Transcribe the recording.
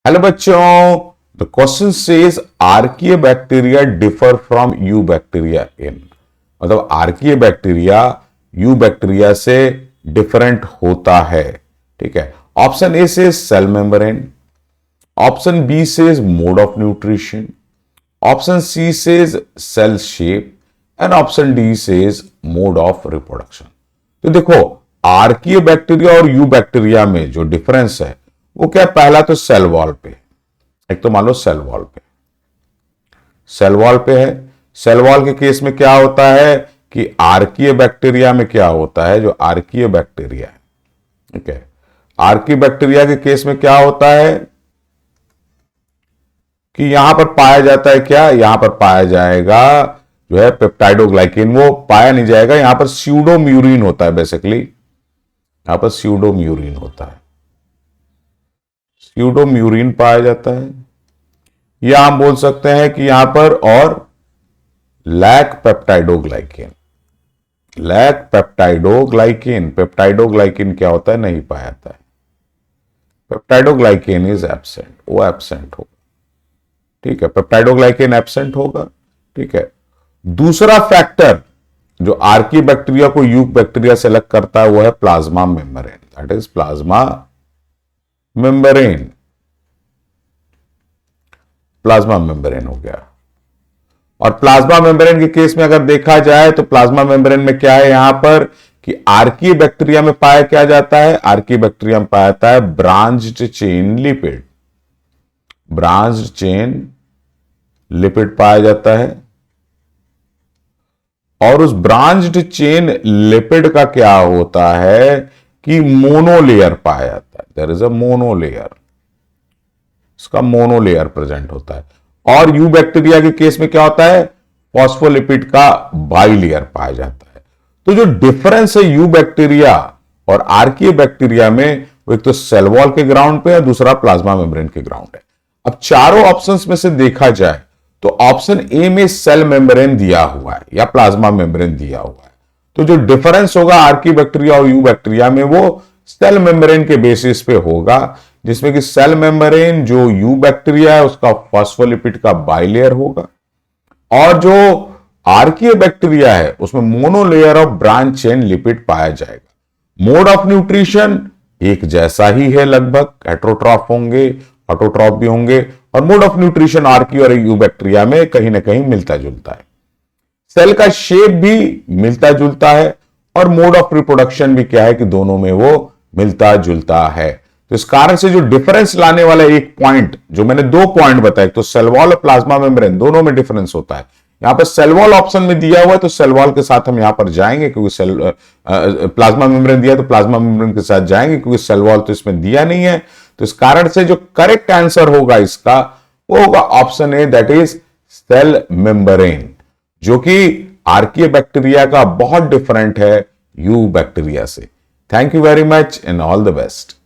Hello बच्चों, the question says archaea bacteria differ from eubacteria in, मतलब archaea bacteria eubacteria से different होता है। ठीक है, ऑप्शन ए से सेल मेम्ब्रेन, ऑप्शन बी से mode of nutrition, option C से cell shape and option D से मोड ऑफ रिप्रोडक्शन। तो देखो, आर्किया बैक्टीरिया और यू बैक्टीरिया में जो डिफरेंस है वो क्या, पहला तो सेल वॉल पे, एक तो मान लो सेल वॉल पे, सेल वॉल पे है। सेल वॉल के केस में क्या होता है कि आर्किया बैक्टीरिया में क्या होता है, जो आर्किया बैक्टीरिया है, ठीक है, आर्किया बैक्टीरिया के केस में क्या होता है कि यहां पर पाया जाता है क्या, यहां पर पाया जाएगा जो है पेप्टाइडोग्लाइकेन, वो पाया नहीं जाएगा, यहां पर स्यूडोम्यूरिन होता है। बेसिकली यहां पर स्यूडोम्यूरिन होता है, स्यूडोम्यूरिन पाया जाता है, या हम बोल सकते हैं कि यहां पर और lack peptidoglycan, lack peptidoglycan, peptidoglycan क्या होता है, नहीं पाया जाता है, पेप्टाइडोग्लाइकेन इज एब्सेंट, वो एब्सेंट होगा। ठीक है, पेप्टाइडोग्लाइकेन एब्सेंट होगा। ठीक है, दूसरा फैक्टर जो आर्किया बैक्टीरिया को यूक बैक्टीरिया से अलग करता है वो है plasma membrane, that is plasma membrane, plasma membrane हो गया। और प्लाज्मा मेम्ब्रेन के केस में अगर देखा जाए तो प्लाज्मा मेम्ब्रेन में क्या है यहां पर कि आर्किया बैक्टीरिया में पाया क्या जाता है, आर्किया बैक्टीरिया में पाया जाता है branched chain lipid, branched chain lipid पाया जाता है। और उस ब्रांच्ड चेन लिपिड का क्या होता है कि मोनोलेयर पाया जाता है, देयर इज अ मोनोलेयर, इसका मोनोलेयर प्रेजेंट होता है। और यू बैक्टीरिया के केस में क्या होता है, फॉस्फोलिपिड का बाइलेयर पाया जाता है। तो जो डिफरेंस है यू बैक्टीरिया और आर्किया बैक्टीरिया में, वो एक तो सेल वॉल के ग्राउंड पे है, दूसरा प्लाज्मा मेम्ब्रेन के ग्राउंड है। अब चारों ऑप्शंस में से देखा जाए तो ऑप्शन ए में सेल मेम्ब्रेन दिया हुआ है या प्लाज्मा मेम्ब्रेन दिया हुआ है, तो जो डिफरेंस होगा आर्किया बैक्टीरिया और यू बैक्टीरिया में वो सेल मेम्ब्रेन के बेसिस पे होगा, जिसमें कि सेल मेम्ब्रेन जो यू बैक्टीरिया है उसका फॉस्फोलिपिड का बाइलेयर होगा, और जो आर्किया बैक्टीरिया है उसमें monolayer of branch chain lipid पाया जाएगा। मोड ऑफ न्यूट्रिशन एक जैसा ही है, लगभग हेटेरोट्रॉफ होंगे, ऑटोट्रॉफ भी होंगे, और मोड ऑफ न्यूट्रिशन आर्किया और यू बैक्टीरिया में कहीं ना कहीं मिलता जुलता है। सेल का शेप भी मिलता जुलता है, और मोड ऑफ रिप्रोडक्शन भी क्या है कि दोनों में वो मिलता जुलता है। तो इस कारण से जो डिफरेंस लाने वाला एक पॉइंट, जो मैंने दो पॉइंट बताए, तो सेल वॉल और प्लाज्मा मेम्ब्रेन दोनों में डिफरेंस होता है। यहां पर सेल वॉल ऑप्शन में दिया हुआ है तो सेल वॉल के साथ हम यहां पर जाएंगे, क्योंकि सेल प्लाज्मा मेम्ब्रेन दिया तो प्लाज्मा मेम्ब्रेन के साथ जाएंगे, क्योंकि सेल वॉल तो इसमें दिया नहीं है। तो इस कारण से जो करेक्ट आंसर होगा इसका वो होगा option A, that is cell membrane, जो कि आर्किया बैक्टीरिया का बहुत डिफरेंट है यू बैक्टीरिया से। Thank you very much and all the best.